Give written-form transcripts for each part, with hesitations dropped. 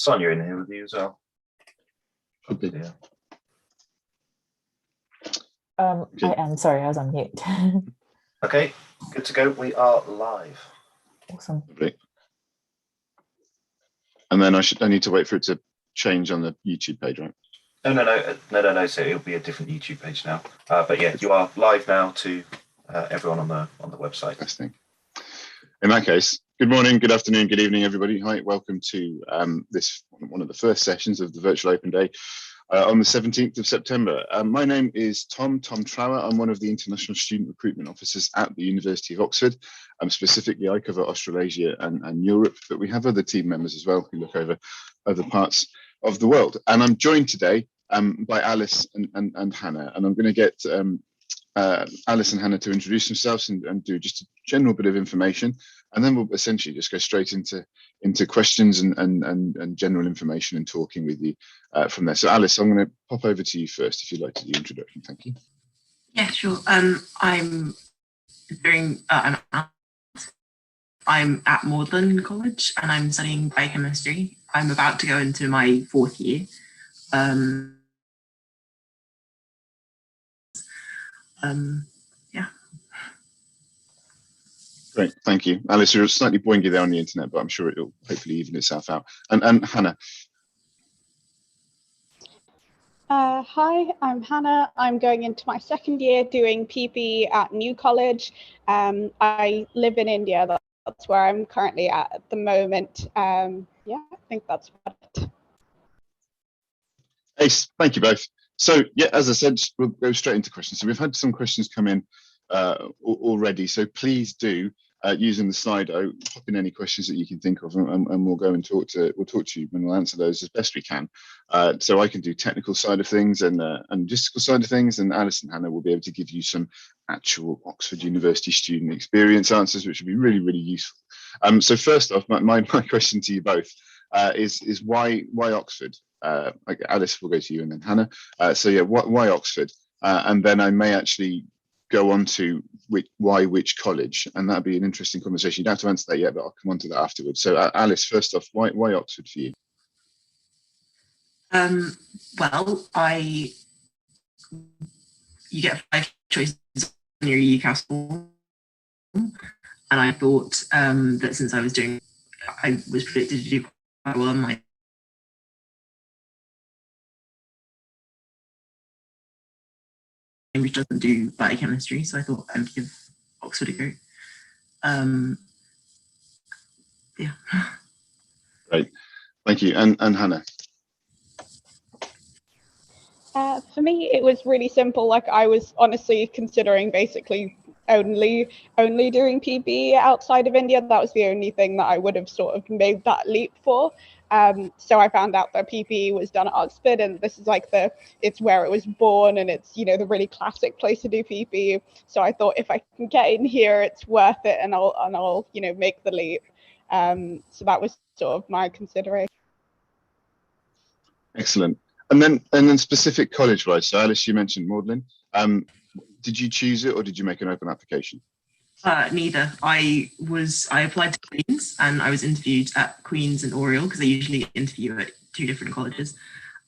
Sonia in here with you as well? Okay. Yeah. I am sorry, I was on mute. Okay, good to go. We are live. Awesome. Great. And then I need to wait for it to change on the YouTube page, right? No. So it'll be a different YouTube page now. But yeah, you are live now to everyone on the website. Best thing. In that case, good morning, good afternoon, good evening, everybody. Hi, welcome to this one of the first sessions of the Virtual Open Day on the 17th of September. My name is Tom Trower. I'm one of the International Student Recruitment Officers at the University of Oxford. Specifically, I cover Australasia and Europe, but we have other team members as well who look over other parts of the world. And I'm joined today by Alice and Hannah, and I'm going to get Alice and Hannah to introduce themselves and do just a general bit of information, and then we'll essentially just go straight into questions and general information and talking with you from there. So Alice, I'm going to pop over to you first if you'd like to do the introduction. Thank you. Yeah, sure. I'm at Magdalen College and I'm studying biochemistry. I'm about to go into my fourth year. Yeah. Great, thank you. Alice, you're slightly boingy there on the internet, but I'm sure it'll hopefully even itself out. And Hannah. Hi, I'm Hannah. I'm going into my second year doing PB at New College. I live in India. That's where I'm currently at the moment. Yeah, I think that's about it. Ace, thank you both. So yeah, as I said, we'll go straight into questions. So we've had some questions come in already. So please do, using the Slido, pop in any questions that you can think of, and we'll go and talk to you and we'll answer those as best we can. So I can do technical side of things and logistical side of things, and Alice and Hannah will be able to give you some actual Oxford University student experience answers, which will be really, really useful. So first off, my question to you both is why Oxford? Alice, will go to you and then Hannah. So yeah, why Oxford? And then I may actually go on to which college, and that'd be an interesting conversation. You don't have to answer that yet, but I'll come on to that afterwards. So Alice, first off, why Oxford for you? Well, you get 5 choices on your UCAS form, and I thought that since I was predicted to do quite well on my Cambridge doesn't do biochemistry, so I thought I would give Oxford a go. Yeah. Great, thank you. And Hannah? For me, it was really simple. Like, I was honestly considering basically only doing PB outside of India. That was the only thing that I would have sort of made that leap for. So I found out that PPE was done at Oxford, and this is like it's where it was born, and it's, you know, the really classic place to do PPE. So I thought if I can get in here, it's worth it, and I'll you know, make the leap. So that was sort of my consideration. Excellent. And then specific college-wise. So Alice, you mentioned Magdalen. Did you choose it or did you make an open application? Neither. I applied to Queen's and I was interviewed at Queen's and Oriel because they usually interview at 2 different colleges.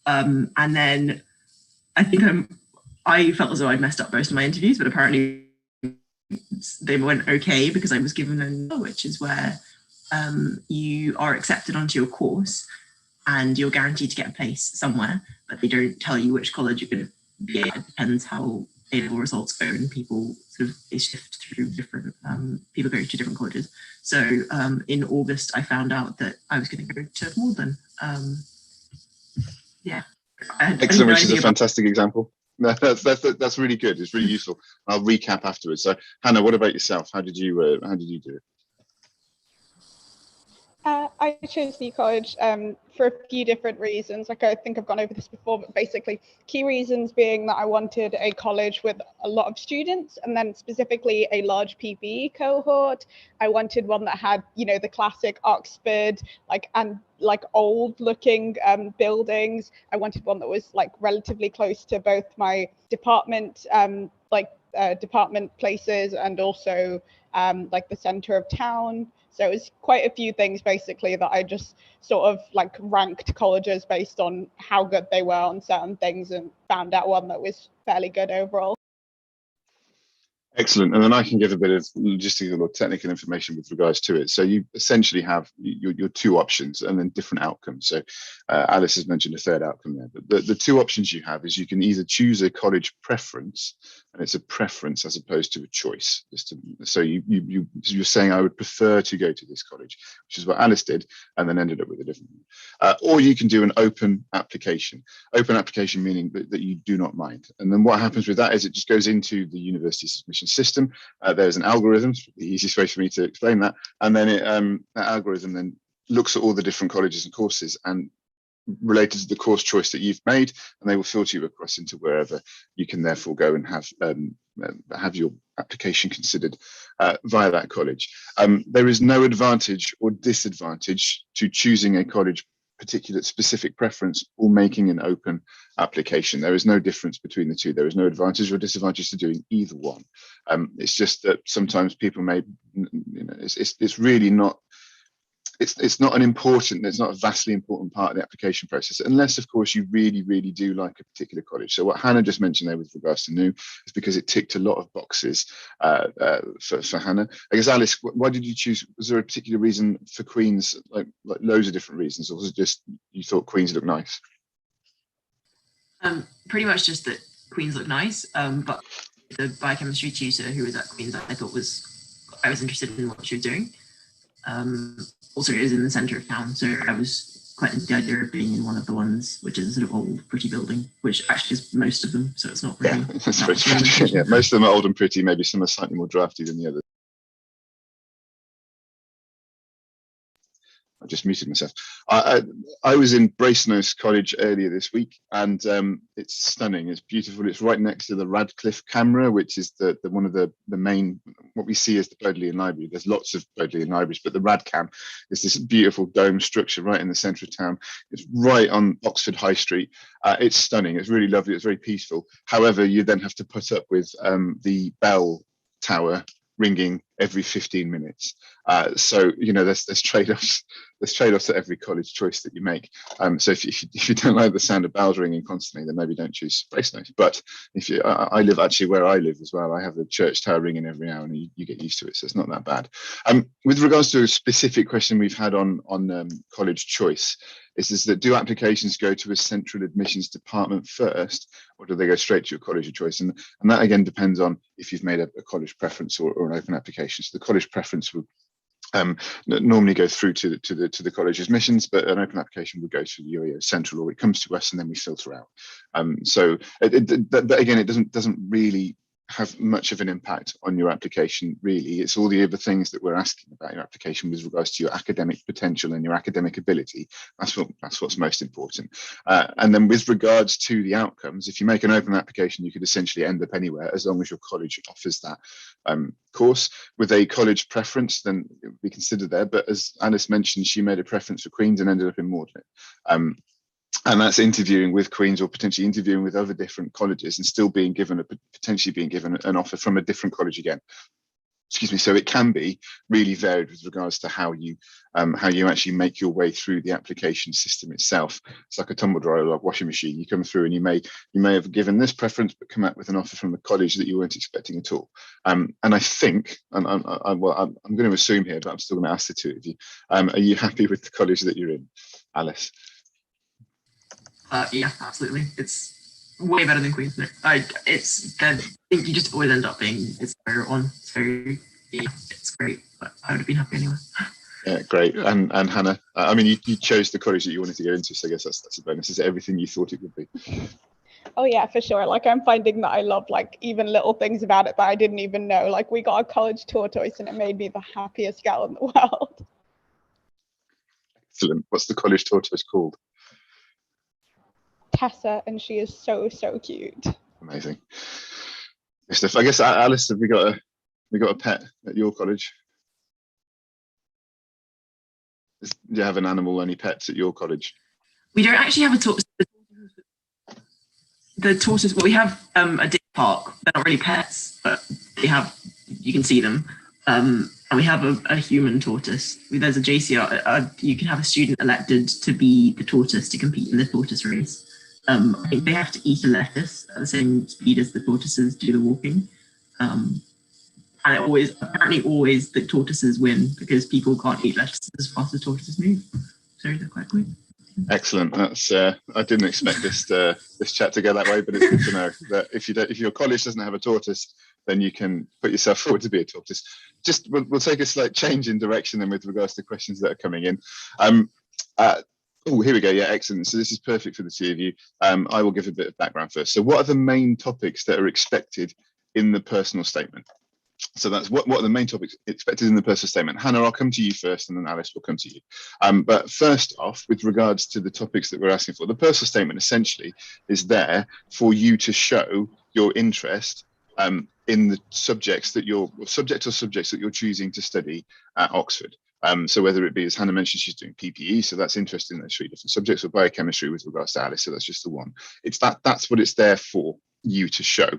And then I think I felt as though I'd messed up most of my interviews, but apparently they went okay because I was given a, which is where you are accepted onto your course and you're guaranteed to get a place somewhere, but they don't tell you which college you're going to be at. It depends how A-level results go, and people sort of shift through different, people go to different colleges. So in August, I found out that I was going to go to Magdalen. Yeah. Excellent, which is a fantastic example. No, that's really good. It's really useful. I'll recap afterwards. So Hannah, what about yourself? How did you do it? I chose New College for a few different reasons. Like, I think I've gone over this before, but basically key reasons being that I wanted a college with a lot of students, and then specifically a large PBE cohort. I wanted one that had, you know, the classic Oxford, like old looking buildings. I wanted one that was like relatively close to both my department like department places and also like the center of town. So it was quite a few things basically that I just sort of like ranked colleges based on how good they were on certain things and found out one that was fairly good overall. Excellent. And then I can give a bit of logistical or technical information with regards to it. So you essentially have your two options and then different outcomes. So Alice has mentioned a third outcome there. But the two options you have is you can either choose a college preference, and it's a preference as opposed to a choice. So you're saying I would prefer to go to this college, which is what Alice did, and then ended up with a different one. Or you can do an open application. Open application meaning that you do not mind. And then what happens with that is it just goes into the university submission system. There's an algorithm, the easiest way for me to explain that, and then that algorithm then looks at all the different colleges and courses and related to the course choice that you've made, and they will filter you across into wherever you can therefore go and have your application considered via that college. There is no advantage or disadvantage to choosing a college particular specific preference or making an open application. There is no difference between the two. There is no advantage or disadvantage to doing either one. It's just that sometimes people may, it's really not, it's not a vastly important part of the application process, unless of course you really, really do like a particular college. So what Hannah just mentioned there with regards to New is because it ticked a lot of boxes for Hannah. I guess Alice, why did you choose? Was there a particular reason for Queen's, like loads of different reasons, or was it just you thought Queen's looked nice? Pretty much just that Queen's looked nice, but the biochemistry tutor who was at Queen's I thought I was interested in what she was doing. Also, it is in the centre of town, so I was quite into the idea of being in one of the ones which is a sort of old, pretty building, which actually is most of them, so it's not really. Yeah, that's very true. Yeah, most of them are old and pretty. Maybe some are slightly more drafty than the others. I just muted myself. I was in Brasenose College earlier this week, and it's stunning. It's beautiful. It's right next to the Radcliffe camera, which is the one of the main, what we see as the Bodleian Library. There's lots of Bodleian libraries, but the Radcam is this beautiful dome structure right in the centre of town. It's right on Oxford High Street. It's stunning. It's really lovely. It's very peaceful. However, you then have to put up with the bell tower ringing every 15 minutes. So, there's trade-offs. There's trade-offs at every college choice that you make. So if you don't like the sound of bells ringing constantly, then maybe don't choose Brasenose. But I live actually where I live as well. I have the church tower ringing every hour, and you get used to it. So it's not that bad. With regards to a specific question we've had on college choice, is that do applications go to a central admissions department first, or do they go straight to your college of choice? And that again depends on if you've made a college preference or an open application. So the college preference would normally go through to the college admissions, but an open application would go to the UAO central, or it comes to us and then we filter out. So again, it doesn't really have much of an impact on your application, really. It's all the other things that we're asking about your application with regards to your academic potential and your academic ability. That's what's most important. And then with regards to the outcomes, if you make an open application, you could essentially end up anywhere as long as your college offers that course. With a college preference, then it would be considered there. But as Alice mentioned, she made a preference for Queen's and ended up in Mordred. And that's interviewing with Queen's or potentially interviewing with other different colleges and still potentially being given an offer from a different college again. Excuse me. So it can be really varied with regards to how you actually make your way through the application system itself. It's like a tumble dryer or a washing machine. You come through and you may have given this preference, but come out with an offer from a college that you weren't expecting at all. And I think, and I'm going to assume here, but I'm still going to ask the two of you. Are you happy with the college that you're in, Alice? Yeah, absolutely. It's way better than Queen's. I think you just always end up being it's favorite one. It's great, but I would have been happy anyway. Yeah, great. And Hannah, I mean, you chose the college that you wanted to go into, so I guess that's a bonus. Is it everything you thought it would be? Oh yeah, for sure. Like I'm finding that I love like even little things about it that I didn't even know. Like we got a college tortoise and it made me the happiest gal in the world. Excellent. What's the college tortoise called? Tessa, and she is so cute. Amazing. I guess Alice, have we got a pet at your college? Do you have an animal, any pets at your college? We don't actually have a tortoise. The tortoise, well, we have a park. They're not really pets, but you can see them. And we have a human tortoise. There's a JCR, you can have a student elected to be the tortoise to compete in the tortoise race. I think they have to eat a lettuce at the same speed as the tortoises do the walking. And apparently always the tortoises win because people can't eat lettuce as fast as tortoises move. So they're quite quick. Excellent. That's I didn't expect this chat to go that way, but it's good to know that if your college doesn't have a tortoise, then you can put yourself forward to be a tortoise. Just we'll take a slight change in direction then with regards to questions that are coming in. Oh, here we go. Yeah, excellent. So this is perfect for the two of you. I will give a bit of background first. So what are the main topics that are expected in the personal statement? So that's what are the main topics expected in the personal statement. Hannah, I'll come to you first and then Alice will come to you. But first off, with regards to the topics that we're asking for, the personal statement essentially is there for you to show your interest in the subjects that subjects that you're choosing to study at Oxford. So whether it be, as Hannah mentioned, she's doing PPE, so that's interested in those 3 different subjects, or biochemistry with regards to Alice, so that's just the one. That's what it's there for you to show.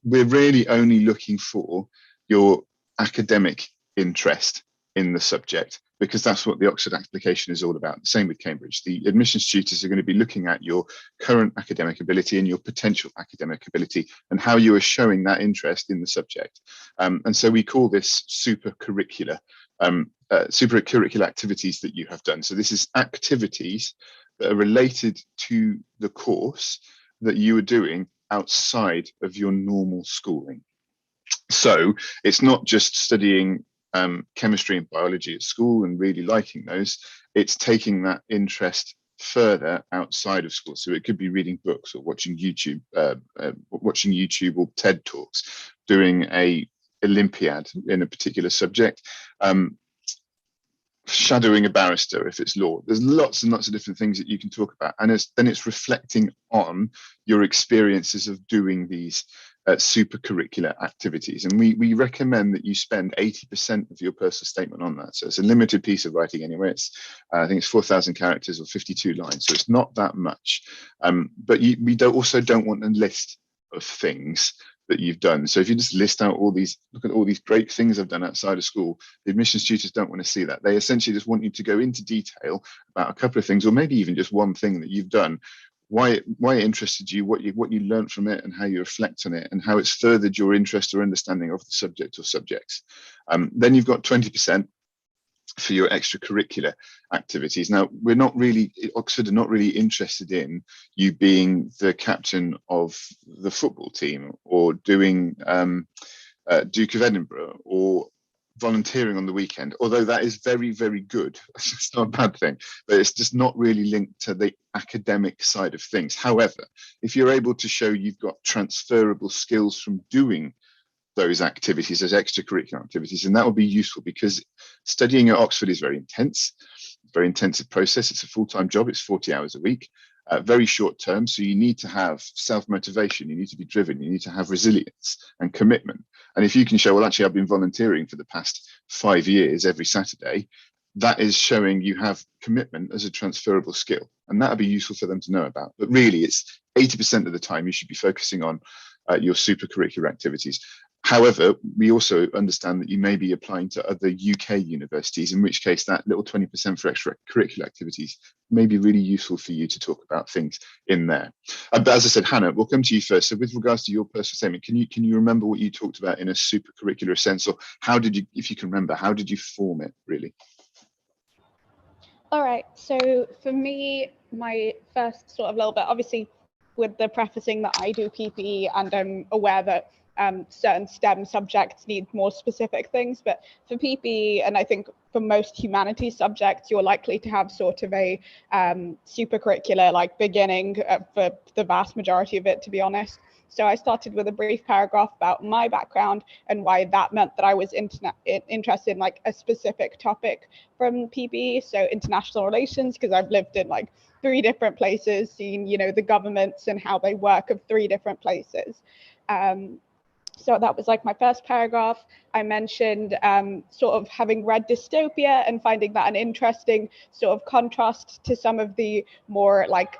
We're really only looking for your academic interest in the subject, because that's what the Oxford application is all about. The same with Cambridge. The admissions tutors are going to be looking at your current academic ability and your potential academic ability and how you are showing that interest in the subject. And so we call this supercurricular activities that you have done. So this is activities that are related to the course that you are doing outside of your normal schooling. So it's not just studying chemistry and biology at school and really liking those, it's taking that interest further outside of school. So it could be reading books or watching YouTube or TED Talks, doing a Olympiad in a particular subject, shadowing a barrister if it's law. There's lots and lots of different things that you can talk about, and then it's reflecting on your experiences of doing these supercurricular activities. And we recommend that you spend 80% of your personal statement on that. So it's a limited piece of writing anyway. It's I think it's 4,000 characters or 52 lines, so it's not that much. But we also don't want a list of things that you've done. So if you just list out look at all these great things I've done outside of school, the admissions tutors don't want to see that. They essentially just want you to go into detail about a couple of things, or maybe even just one thing that you've done, why it interested you, what you learned from it, and how you reflect on it, and how it's furthered your interest or understanding of the subject or subjects. Then you've got 20% for your extracurricular activities. Now, Oxford are not really interested in you being the captain of the football team, or doing Duke of Edinburgh, or volunteering on the weekend, although that is very, very good. It's not a bad thing, but it's just not really linked to the academic side of things. However, if you're able to show you've got transferable skills from doing those activities, those extracurricular activities, and that will be useful, because studying at Oxford is very intense, very intensive process. It's a full-time job. It's 40 hours a week, very short term. So you need to have self-motivation. You need to be driven. You need to have resilience and commitment. And if you can show, well, actually, I've been volunteering for the past 5 years every Saturday, that is showing you have commitment as a transferable skill, and that'll be useful for them to know about. But really, it's 80% of the time you should be focusing on your supercurricular activities. However, we also understand that you may be applying to other UK universities, in which case that little 20% for extracurricular activities may be really useful for you to talk about things in there. But as I said, Hannah, we'll come to you first. So with regards to your personal statement, can you remember what you talked about in a supercurricular sense, or how did you, if you can remember, how did you form it really? All right, so for me, my first sort of little bit, obviously with the prefacing that I do PPE, and I'm aware that certain STEM subjects need more specific things, but for PPE, and I think for most humanities subjects, you're likely to have sort of a supercurricular like beginning for the vast majority of it, to be honest. So I started with a brief paragraph about my background and why that meant that I was interested in like a specific topic from PPE, so international relations, because I've lived in like 3 different places, seen, you know, the governments and how they work of 3 different places. So that was like my first paragraph. I mentioned sort of having read dystopia and finding that an interesting sort of contrast to some of the more like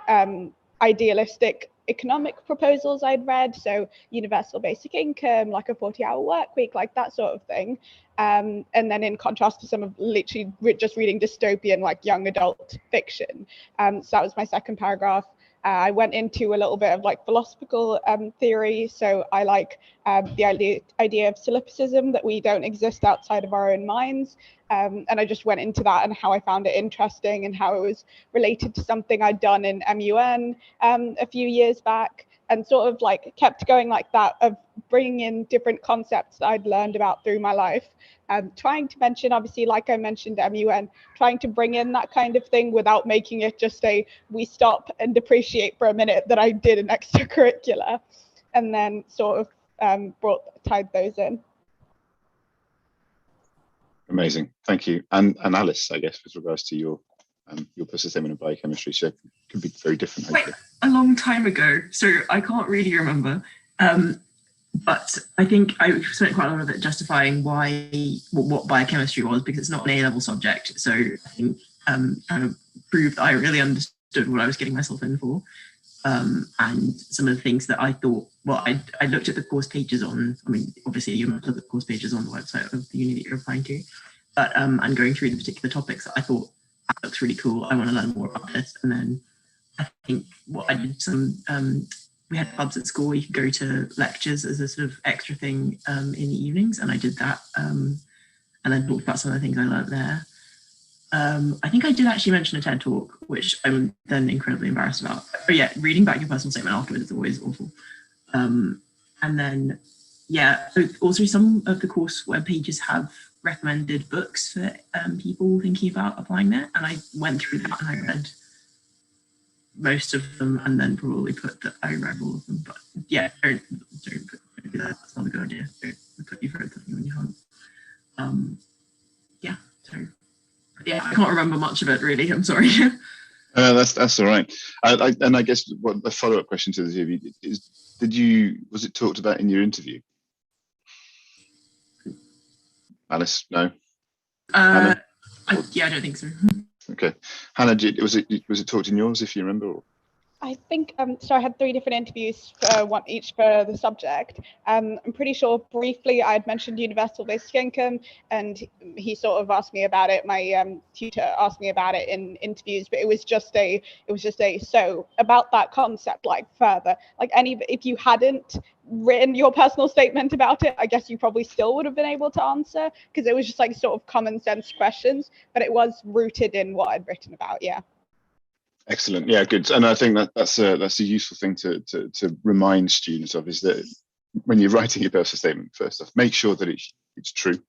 idealistic economic proposals I'd read, so universal basic income, like a 40-hour work week, like that sort of thing. And then in contrast to some of literally just reading dystopian, like young adult fiction. So that was my second paragraph. I went into a little bit of like philosophical theory. So I like the idea of solipsism, that we don't exist outside of our own minds. And I just went into that and how I found it interesting and how it was related to something I'd done in MUN a few years back, and sort of like kept going like that, of bringing in different concepts that I'd learned about through my life. Trying to mention, obviously, like I mentioned, MUN, trying to bring in that kind of thing without making it just a we stop and appreciate for a minute that I did an extracurricular, and then sort of tied those in. Amazing, thank you. And Alice, I guess, with regards to your personal statement of biochemistry, so it could be very different. Quite a long time ago, so I can't really remember. But I think I spent quite a lot of it justifying what biochemistry was, because it's not an A-level subject. So I think kind of proved that I really understood what I was getting myself in for. And some of the things that I thought, well, I looked at the course pages on, I mean, obviously you must look at the course pages on the website of the uni that you're applying to, but and going through the particular topics that I thought, that looks really cool, I want to learn more about this. And then I think what I did we had clubs at school where you could go to lectures as a sort of extra thing in the evenings, and I did that, and then talked about some of the things I learned there. I think I did actually mention a TED talk, which I'm then incredibly embarrassed about. But yeah, reading back your personal statement afterwards is always awful. And then, yeah, also some of the course web pages have recommended books for people thinking about applying there, and I went through that and I read most of them, and then probably put that I read all of them. But yeah, don't do that. That's not a good idea. Don't put you've read something when you haven't. Yeah, so yeah, I can't remember much of it really. I'm sorry. That's all right. And I guess what a follow-up question to the interview is: was it talked about in your interview? Alice, no. Yeah, I don't think so. Okay, Hannah, was it talked in yours, if you remember? Or? I think so. I had 3 different interviews, one each for the subject. I'm pretty sure briefly I had mentioned universal basic income, and he sort of asked me about it. My tutor asked me about it in interviews, but it was just a so about that concept, like further, like if you hadn't written your personal statement about it, I guess you probably still would have been able to answer, because it was just like sort of common sense questions, but it was rooted in what I'd written about. Yeah. Excellent. Yeah, good. And I think that's a useful thing to remind students of, is that when you're writing your personal statement, first off, make sure that it's true.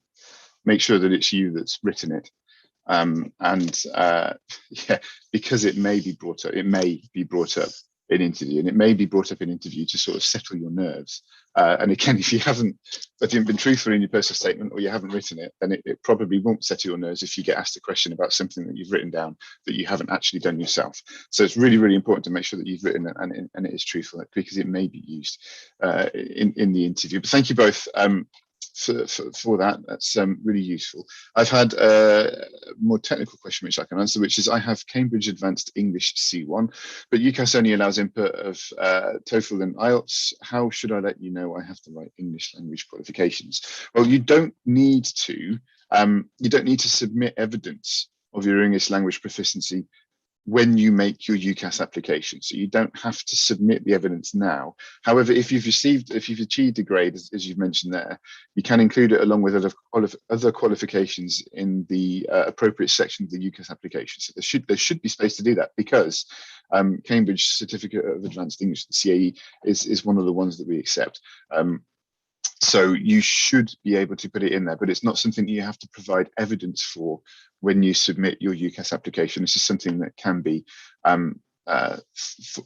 Make sure that it's you that's written it. Yeah, because it may be brought up in interview, and it may be brought up in interview to sort of settle your nerves. And again, if you haven't been truthful in your personal statement, or you haven't written it, then it probably won't settle your nerves if you get asked a question about something that you've written down that you haven't actually done yourself. So it's really, really important to make sure that you've written it and it is truthful, because it may be used in the interview. But thank you both for that. That's really useful. I've had a more technical question which I can answer, which is: I have Cambridge Advanced English C1, but UCAS only allows input of TOEFL and IELTS. How should I let you know I have the right English language qualifications? Well, you don't need to submit evidence of your English language proficiency when you make your UCAS application. So you don't have to submit the evidence now. However, if you've achieved a grade, as you've mentioned there, you can include it along with other qualifications in the appropriate section of the UCAS application. So there should be space to do that, because Cambridge Certificate of Advanced English, the CAE, is one of the ones that we accept. So you should be able to put it in there, but it's not something you have to provide evidence for when you submit your UCAS application. This is something that can be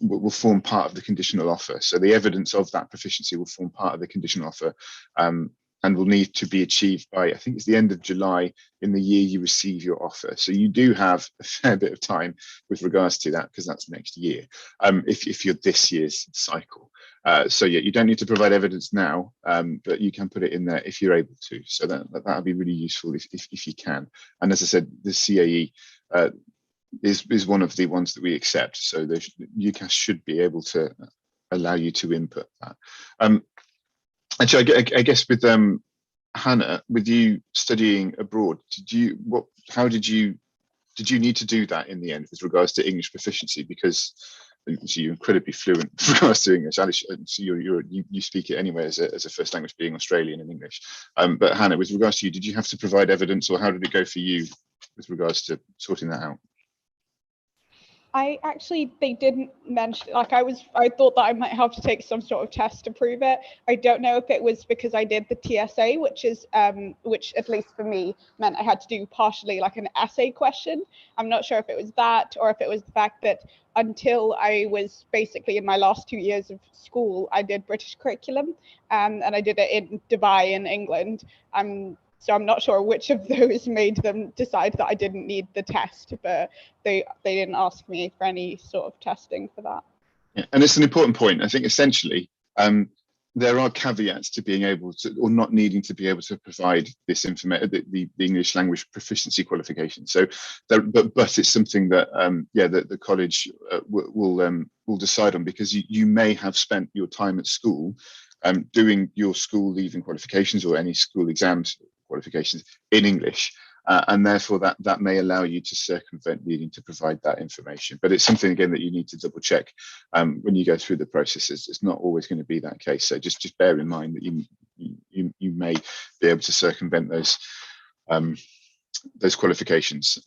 will form part of the conditional offer. So the evidence of that proficiency will form part of the conditional offer, and will need to be achieved by, I think it's the end of July in the year you receive your offer. So you do have a fair bit of time with regards to that, because that's next year, if you're this year's cycle. So yeah, you don't need to provide evidence now, but you can put it in there if you're able to. So that would be really useful if you can. And as I said, the CAE is one of the ones that we accept. So UCAS should be able to allow you to input that. Actually, I guess with Hannah, with you studying abroad, how did you need to do that in the end with regards to English proficiency? Because you're incredibly fluent with regards to English. Alice, so you speak it anyway as a first language, being Australian and English. But Hannah, with regards to you, did you have to provide evidence, or how did it go for you with regards to sorting that out? They didn't mention, like, I thought that I might have to take some sort of test to prove it. I don't know if it was because I did the TSA, which at least for me meant I had to do partially like an essay question. I'm not sure if it was that, or if it was the fact that until I was basically in my last 2 years of school, I did British curriculum, and I did it in Dubai in England. So I'm not sure which of those made them decide that I didn't need the test, but they didn't ask me for any sort of testing for that. Yeah, and it's an important point. I think essentially there are caveats to being able to, or not needing to be able to provide this information, the English language proficiency qualification. So, but it's something that that the college will decide on, because you may have spent your time at school doing your school leaving qualifications or any school exams qualifications in English, and therefore that may allow you to circumvent needing to provide that information. But it's something, again, that you need to double check when you go through the processes. It's not always going to be that case, so just bear in mind that you may be able to circumvent those qualifications.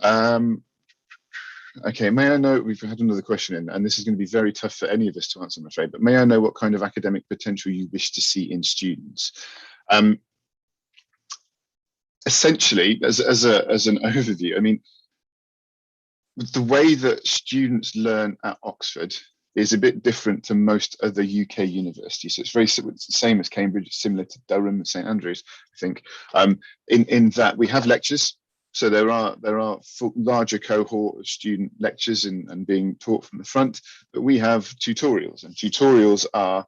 Okay, may I know, we've had another question in, and this is going to be very tough for any of us to answer, I'm afraid, but may I know what kind of academic potential you wish to see in students? Essentially, as an overview, I mean, the way that students learn at Oxford is a bit different to most other UK universities. So it's the same as Cambridge, similar to Durham and St Andrews, I think, in that we have lectures. So there are larger cohort of student lectures and being taught from the front, but we have tutorials, and tutorials are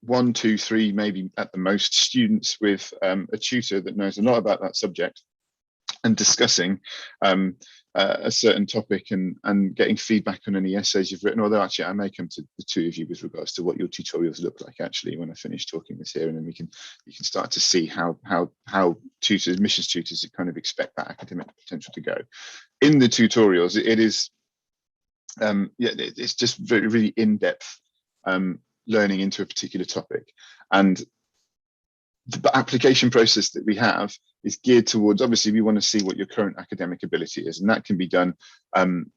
1, 2, 3, maybe at the most, students with a tutor that knows a lot about that subject and discussing a certain topic and getting feedback on any essays you've written. Although actually I may come to the two of you with regards to what your tutorials look like actually when I finish talking this here, and then you can start to see how tutors, admissions tutors, kind of expect that academic potential to go. In the tutorials, it is it's just very really in-depth learning into a particular topic, and the application process that we have is geared towards, obviously we want to see what your current academic ability is, and that can be done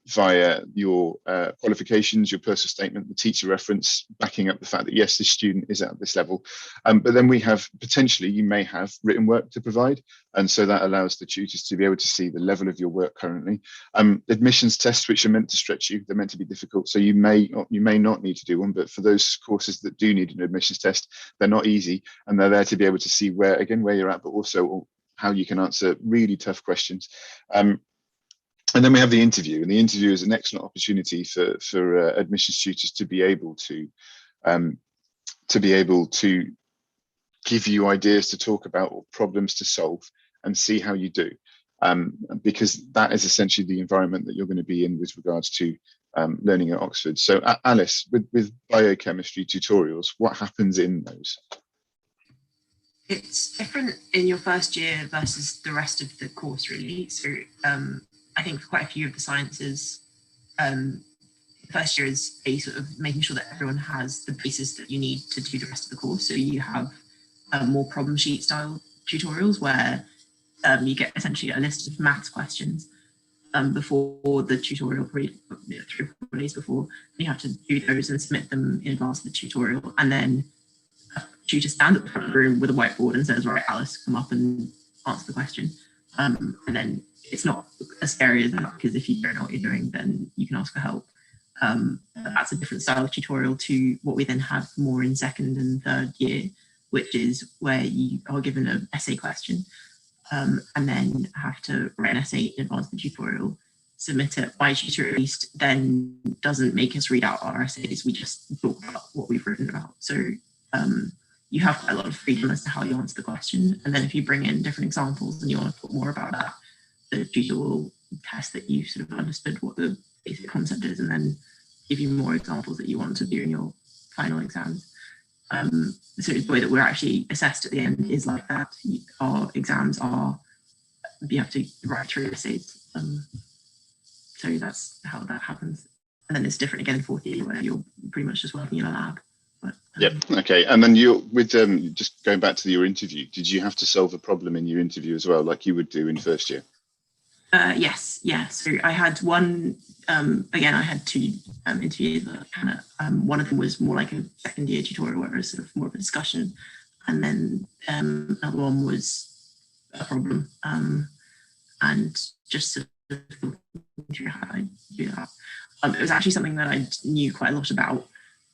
via your qualifications, your personal statement, the teacher reference backing up the fact that yes, this student is at this level, but then we have potentially, you may have written work to provide, and so that allows the tutors to be able to see the level of your work currently. Admissions tests, which are meant to stretch you, they're meant to be difficult, so you may not need to do one, but for those courses that do need an admissions test, they're not easy, and they're there to be able to see where you're at, but also how you can answer really tough questions. And then we have the interview, and the interview is an excellent opportunity for admissions tutors to be able to give you ideas to talk about or problems to solve and see how you do, because that is essentially the environment that you're going to be in with regards to learning at Oxford. So Alice, with biochemistry tutorials, what happens in those? It's different in your first year versus the rest of the course, really. So I think for quite a few of the sciences, first year is a sort of making sure that everyone has the basis that you need to do the rest of the course. So you have more problem sheet style tutorials where you get essentially a list of maths questions before the tutorial, 3 or 4 days before. You have to do those and submit them in advance of the tutorial, and then tutor stand at the front of the room with a whiteboard and says, right, Alice, come up and answer the question. And then it's not as scary as that, because if you don't know what you're doing, then you can ask for help. That's a different style of tutorial to what we then have more in second and third year, which is where you are given an essay question and then have to write an essay in advance of the tutorial, submit it. My tutor at least then doesn't make us read out our essays, we just talk about what we've written about. So you have quite a lot of freedom as to how you answer the question. And then if you bring in different examples and you want to talk more about that, the tutor will test that you sort of understood what the basic concept is, and then give you more examples that you want to do in your final exams. So the way that we're actually assessed at the end is like that. Our exams are, you have to write through essays. So that's how that happens. And then it's different again in fourth year where you're pretty much just working in a lab. But, Yep. Okay. And then you, with just going back to your interview, did you have to solve a problem in your interview as well, like you would do in first year? Yes. Yeah. So I had one. Again, I had two interviews. Kind of one of them was more like a second year tutorial, where it was sort of more of a discussion, and then another one was a problem, and just sort of through how I do that. It was actually something that I knew quite a lot about.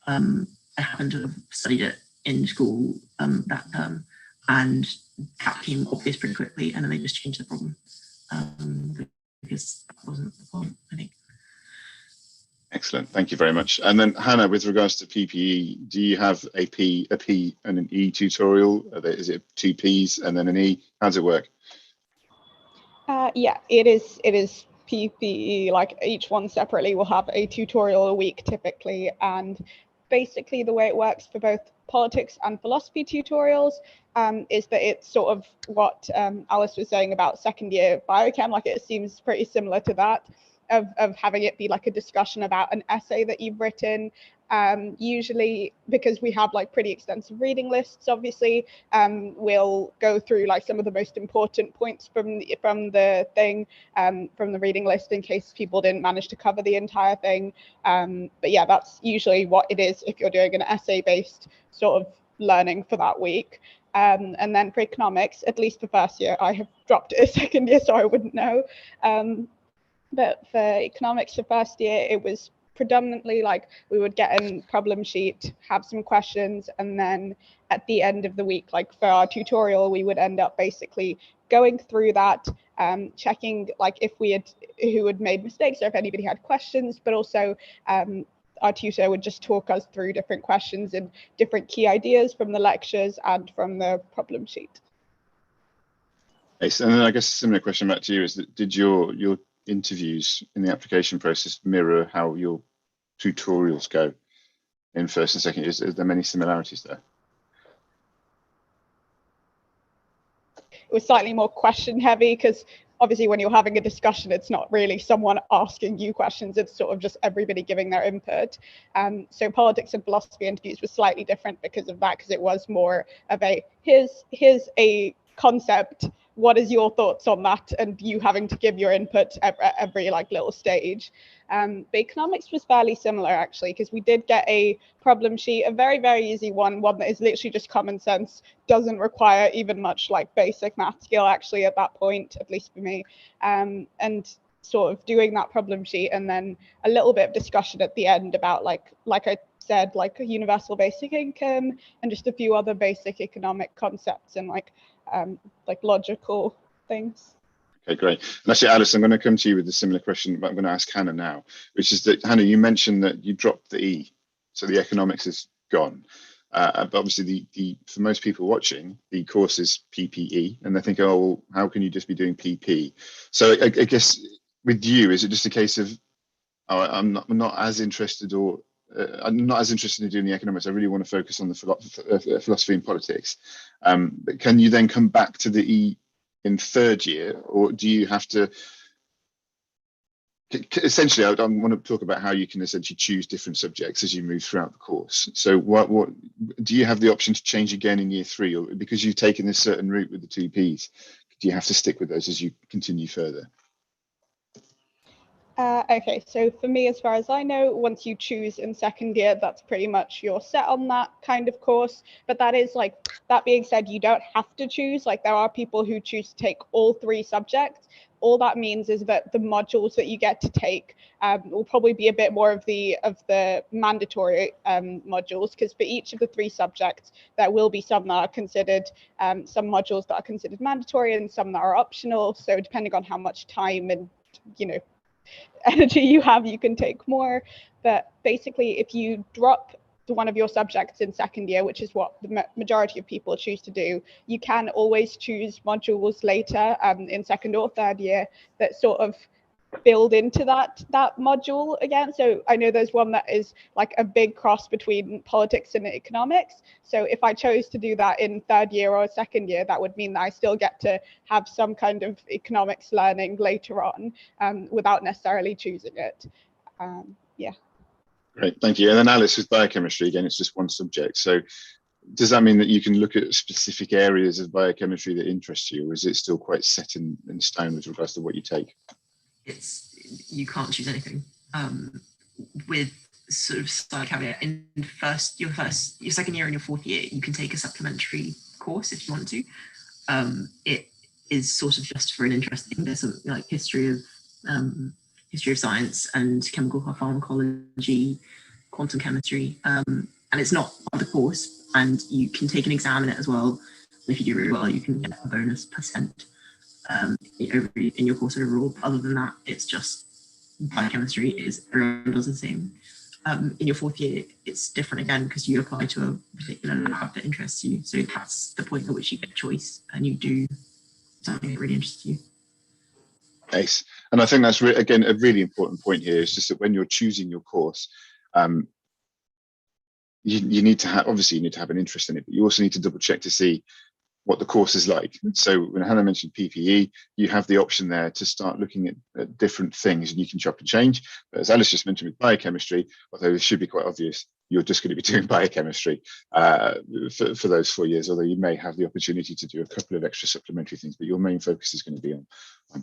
I happened to have studied it in school that term, and that became obvious pretty quickly, and then they just changed the problem because that wasn't the point, I think. Excellent, thank you very much. And then Hannah, with regards to PPE, do you have a P, and an E tutorial? Is it 2 Ps and then an E? How does it work? Yeah, it is PPE, like each one separately will have a tutorial a week typically, and basically the way it works for both politics and philosophy tutorials is that it's sort of what Alice was saying about second year biochem, like it seems pretty similar to that, of having it be like a discussion about an essay that you've written. Usually, because we have like pretty extensive reading lists, obviously, we'll go through like some of the most important points from the thing, from the reading list, in case people didn't manage to cover the entire thing. But yeah, that's usually what it is if you're doing an essay-based sort of learning for that week. And then for economics, at least for first year, I have dropped it a second year, so I wouldn't know. But for economics for first year, it was predominantly like we would get a problem sheet, have some questions, and then at the end of the week, like for our tutorial, we would end up basically going through that, checking like if we had, who had made mistakes or if anybody had questions, but also our tutor would just talk us through different questions and different key ideas from the lectures and from the problem sheet. And then I guess a similar question back to you is that did your interviews in the application process mirror how your tutorials go in first and second years? Is there many similarities there? It was slightly more question heavy because obviously when you're having a discussion, it's not really someone asking you questions, it's sort of just everybody giving their input. So politics and philosophy interviews were slightly different because of that, because it was more of a here's a concept, what is your thoughts on that, and you having to give your input at every like little stage. But economics was fairly similar actually, because we did get a problem sheet, a very, very easy one that is literally just common sense, doesn't require even much like basic math skill actually at that point, at least for me. And sort of doing that problem sheet and then a little bit of discussion at the end about like I said, like a universal basic income and just a few other basic economic concepts and like logical things. Okay, great. And actually, Alice, I'm going to come to you with a similar question, but I'm going to ask Hannah now, which is that, Hannah, you mentioned that you dropped the E, so the economics is gone. But obviously, for most people watching, the course is PPE, and they think, oh, well, how can you just be doing PP? So I guess with you, is it just a case of, oh, I'm not as interested, or I'm not as interested in doing the economics. I really want to focus on the philosophy and politics. But can you then come back to the E in third year, or do you have to? Essentially, I want to talk about how you can essentially choose different subjects as you move throughout the course. So, what do you have the option to change again in year 3, or because you've taken this certain route with the 2 Ps, do you have to stick with those as you continue further? Okay, so for me, as far as I know, once you choose in second year, that's pretty much you're set on that kind of course. But that is like, that being said, you don't have to choose. Like there are people who choose to take all 3 subjects. All that means is that the modules that you get to take will probably be a bit more of the mandatory modules, because for each of the 3 subjects, there will be some that are considered, some modules that are considered mandatory and some that are optional. So depending on how much time and, energy you have, you can take more. But basically, if you drop one of your subjects in second year, which is what the majority of people choose to do, you can always choose modules later in second or third year that sort of build into that module again. So I know there's one that is like a big cross between politics and economics. So if I chose to do that in third year or second year, that would mean that I still get to have some kind of economics learning later on, without necessarily choosing it. Yeah. Great, thank you. And then Alice, with biochemistry, again, it's just one subject. So does that mean that you can look at specific areas of biochemistry that interest you, or is it still quite set in stone with regards to what you take? You can't choose anything. With sort of slight caveat, in your second year and your fourth year, you can take a supplementary course if you want to. It is sort of just for an interest thing. There's something like history of science and chemical pharmacology, quantum chemistry, and it's not part of the course. And you can take an exam in it as well. And if you do really well, you can get a bonus percent in your course overall. But other than that, it's just biochemistry. Everyone does the same. In your fourth year, it's different again because you apply to a particular lab that interests you. So that's the point at which you get choice and you do something that really interests you. Ace. And I think that's again a really important point here. Is just that when you're choosing your course, you need to have, obviously you need to have an interest in it, but you also need to double check to see what the course is like. So when Hannah mentioned PPE, you have the option there to start looking at different things, and you can chop and change. But as Alice just mentioned with biochemistry, although it should be quite obvious, you're just going to be doing biochemistry for those 4 years, although you may have the opportunity to do a couple of extra supplementary things, but your main focus is going to be on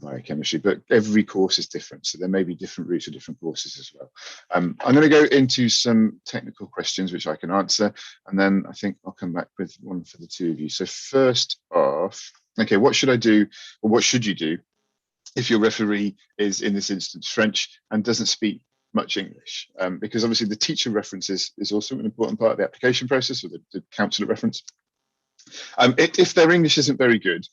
biochemistry. But every course is different, so there may be different routes for different courses as well. I'm going to go into some technical questions which I can answer, and then I think I'll come back with one for the two of you. So first off, okay, what should I do, or what should you do if your referee is, in this instance, French and doesn't speak much English? Because obviously the teacher references is also an important part of the application process, or the counsellor reference. If their English isn't very good,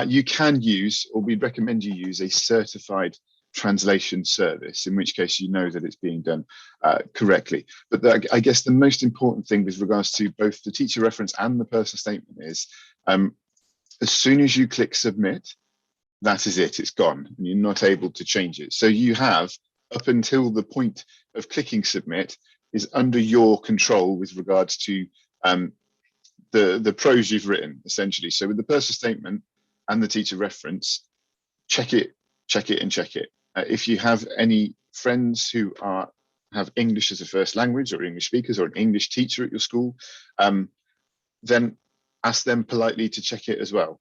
you can use, or we'd recommend you use, a certified translation service, in which case you know that it's being done correctly. But I guess the most important thing with regards to both the teacher reference and the personal statement is, as soon as you click submit, that is it, it's gone, and you're not able to change it. So you have, up until the point of clicking submit, is under your control with regards to the prose you've written, essentially. So with the personal statement and the teacher reference, check it, and check it. If you have any friends who have English as a first language, or English speakers, or an English teacher at your school, then ask them politely to check it as well.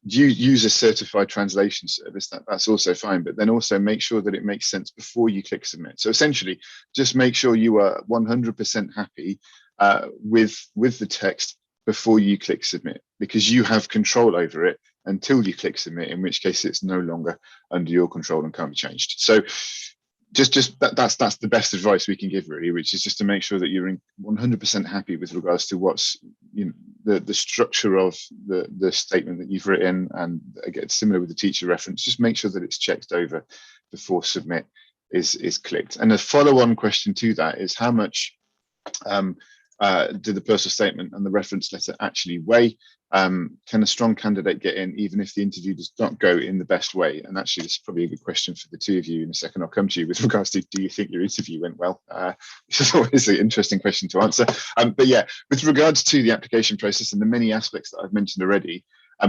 You use a certified translation service, that's also fine, but then also make sure that it makes sense before you click submit. So essentially, just make sure you are 100% happy with the text before you click submit, because you have control over it until you click submit, in which case it's no longer under your control and can't be changed. So that's the best advice we can give, really, which is just to make sure that you're 100% happy with regards to what's, the structure of the statement that you've written, and again, similar with the teacher reference, just make sure that it's checked over before submit is clicked. And a follow-on question to that is, how much do the personal statement and the reference letter actually weigh? Can a strong candidate get in even if the interview does not go in the best way? And actually, this is probably a good question for the two of you. In a second, I'll come to you with regards to, do you think your interview went well? Which is always an interesting question to answer. But yeah, with regards to the application process and the many aspects that I've mentioned already,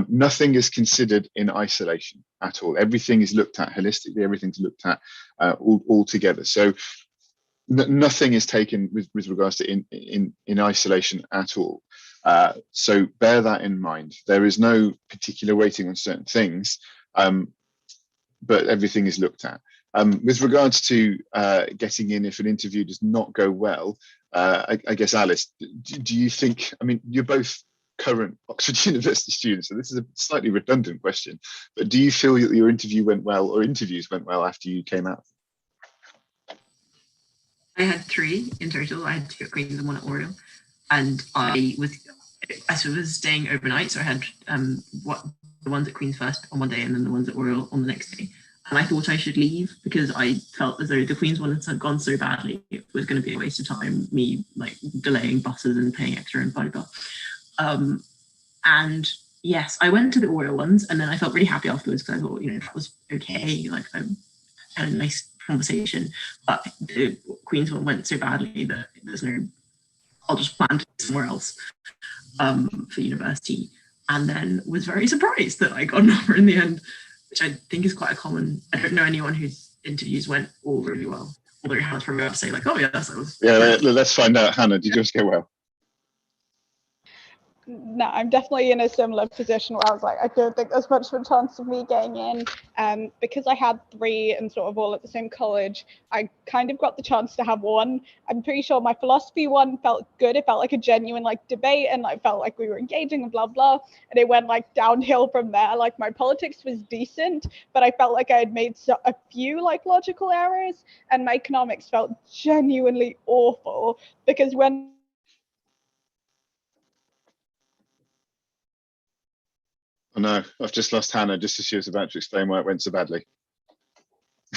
nothing is considered in isolation at all. Everything is looked at holistically. Everything's looked at all together. So nothing is taken with regards to in isolation at all. So bear that in mind. There is no particular weighting on certain things, but everything is looked at. With regards to getting in if an interview does not go well, I guess, Alice, do you think, I mean, you're both current Oxford University students, so this is a slightly redundant question, but do you feel that your interview went well, or interviews went well after you came out? I had 3 in total. I had 2 at Queen's and 1 at Oriel, and I was staying overnight, so I had the ones at Queen's first on one day, and then the ones at Oriel on the next day. And I thought I should leave because I felt as though the Queen's one had gone so badly, it was going to be a waste of time, me like delaying buses and paying extra and blah blah. And yes, I went to the Oriel ones, and then I felt really happy afterwards because I thought, that was okay. Like had a nice conversation. But the Queen's one went so badly that there's no, I'll just plan to do somewhere else for university. And then was very surprised that I got an offer in the end, which I think is quite a common, I don't know anyone whose interviews went all really well. Although Hannah's probably about to say like, oh yes, I was. Yeah, let's find out. Hannah, did yours go well? No, I'm definitely in a similar position where I was like, I don't think there's much of a chance of me getting in. Because I had 3 and sort of all at the same college, I kind of got the chance to have one. I'm pretty sure my philosophy one felt good. It felt like a genuine like debate, and I felt like we were engaging and blah blah. And it went like downhill from there. Like my politics was decent, but I felt like I had made a few like logical errors, and my economics felt genuinely awful because when Oh no, I've just lost Hannah just as she was about to explain why it went so badly.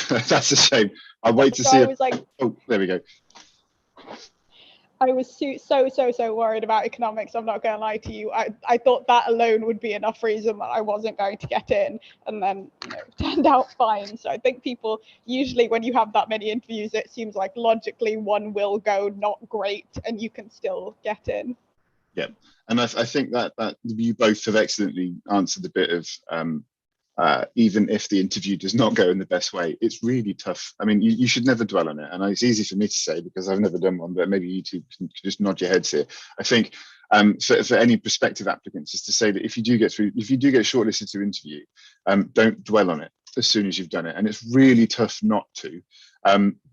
That's a shame. I'll wait to see. I was like, oh, there we go. I was so worried about economics. I'm not going to lie to you. I thought that alone would be enough reason that I wasn't going to get in, and then it turned out fine. So I think people usually, when you have that many interviews, it seems like logically one will go not great, and you can still get in. Yeah, and I think that you both have excellently answered the bit of even if the interview does not go in the best way, it's really tough. I mean, you should never dwell on it, and it's easy for me to say because I've never done one, but maybe you two can just nod your heads here. I think for any prospective applicants is to say that if you do get shortlisted to interview, don't dwell on it as soon as you've done it, and it's really tough not to.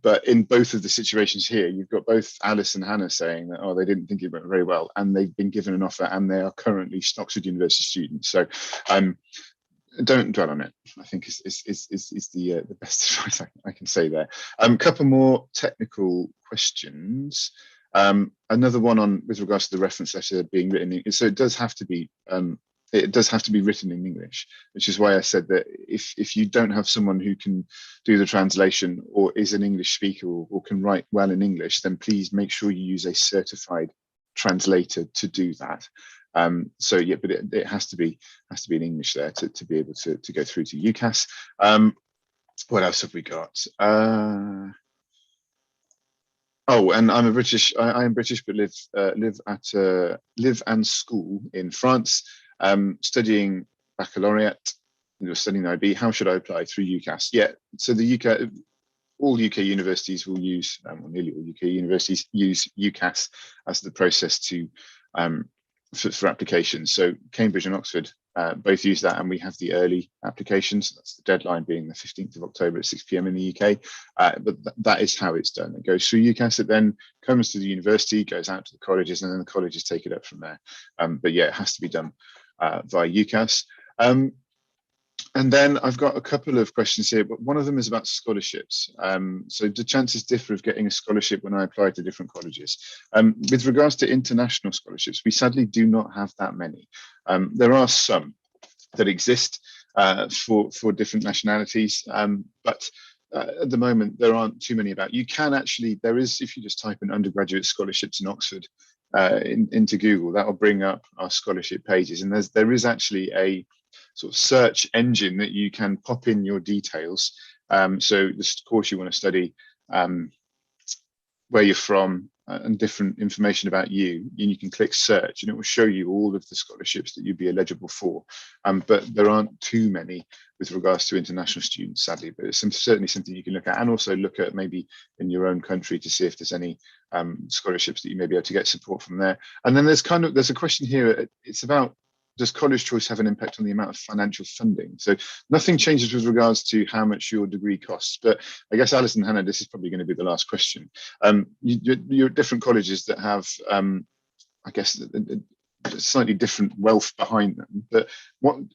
But in both of the situations here, you've got both Alice and Hannah saying that, oh, they didn't think it went very well, and they've been given an offer, and they are currently Oxford University students. So don't dwell on it, I think is the best advice I can say there. Couple more technical questions. Another one on with regards to the reference letter being written in, so it does have to be written in English, which is why I said that if you don't have someone who can do the translation or is an English speaker or can write well in English, then please make sure you use a certified translator to do that. So yeah, but it has to be in English there to be able to go through to UCAS. What else have we got? Oh, and I'm a British. I am British, but live and school in France. Studying baccalaureate. You're studying IB. How should I apply through UCAS? Yeah, so the UK, all UK universities will use, or nearly all UK universities use UCAS as the process to for applications. So Cambridge and Oxford both use that, and we have the early applications. That's the deadline being the 15th of October at 6 p.m. in the UK. But that is how it's done. It goes through UCAS, it then comes to the university, goes out to the colleges, and then the colleges take it up from there. But yeah, it has to be done via UCAS. And then I've got a couple of questions here, but one of them is about scholarships. So the chances differ of getting a scholarship when I apply to different colleges. With regards to international scholarships, we sadly do not have that many. There are some that exist for different nationalities, but at the moment there aren't too many about. You can actually, there is, if you just type in undergraduate scholarships in Oxford into Google, that will bring up our scholarship pages, and there is actually a sort of search engine that you can pop in your details. So this course you want to study, where you're from, and different information about you, and you can click search, and it will show you all of the scholarships that you'd be eligible for. But there aren't too many with regards to international students, sadly. But it's certainly something you can look at, and also look at maybe in your own country to see if there's any scholarships that you may be able to get support from there. And then there's a question here. It's about, does college choice have an impact on the amount of financial funding? So nothing changes with regards to how much your degree costs, but I guess Alice and Hannah, this is probably going to be the last question. You're at different colleges that have, I guess, a slightly different wealth behind them, but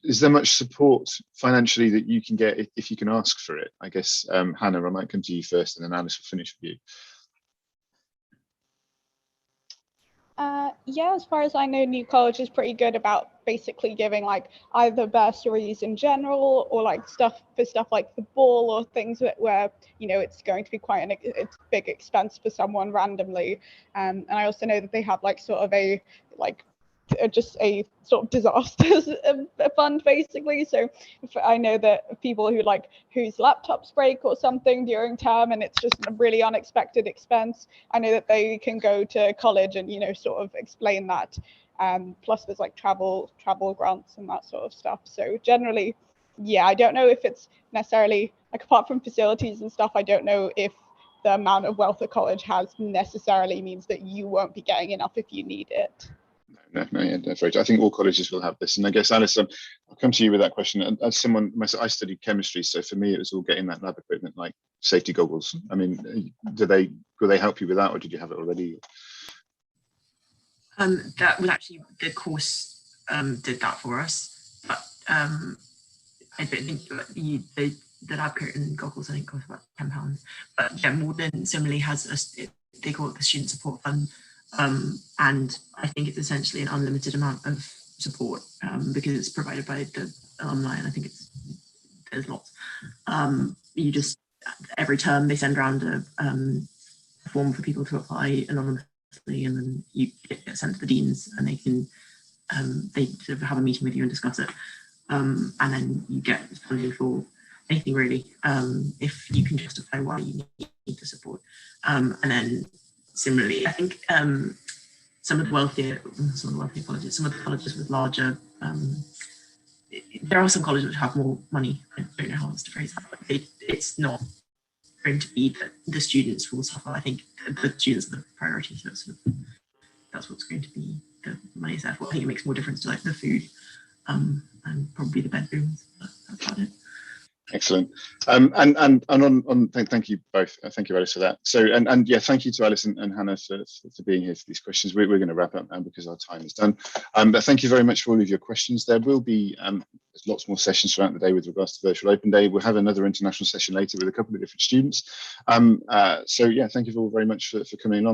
is there much support financially that you can get if you can ask for it? I guess, Hannah, I might come to you first, and then Alice will finish with you. Yeah, as far as I know, New College is pretty good about basically giving like either bursaries in general or like stuff like the ball or things where it's going to be quite it's big expense for someone randomly. And I also know that they have like sort of a like just a sort of disasters fund basically. So if I know that people whose laptops break or something during term and it's just a really unexpected expense, I know that they can go to college and sort of explain that. Plus there's like travel grants and that sort of stuff. So generally, yeah, I don't know if it's necessarily like, apart from facilities and stuff, I don't know if the amount of wealth a college has necessarily means that you won't be getting enough if you need it. No, yeah, that's right. I think all colleges will have this. And I guess, Alice, I'll come to you with that question. And as someone, I studied chemistry, so for me, it was all getting that lab equipment, like safety goggles. I mean, will they help you with that, or did you have it already? That was actually the course did that for us, but I don't think the lab coat and goggles I think cost about £10. But yeah, Morden similarly has they call it the student support fund, and I think it's essentially an unlimited amount of support because it's provided by the alumni, and I think there's lots. You just every term they send around a form for people to apply anonymously, and then you get sent to the deans, and they can they sort of have a meeting with you and discuss it, and then you get funding for anything really, if you can justify why you need the support. And then similarly, I think some of the wealthier colleges, some of the colleges with larger, there are some colleges which have more money. I don't know how else to phrase that, but it's not going to be that the students will suffer. I think the students are the priority, so that's what's going to be the money there for. I think it makes more difference to like the food and probably the bedrooms, but that's about it. Excellent. And on thank you both. Thank you, Alice, for that. So and yeah, thank you to Alice and Hannah for being here for these questions. We're going to wrap up now because our time is done. But thank you very much for all of your questions. There will be there's lots more sessions throughout the day with regards to Virtual Open Day. We'll have another international session later with a couple of different students. So yeah, thank you all very much for coming along.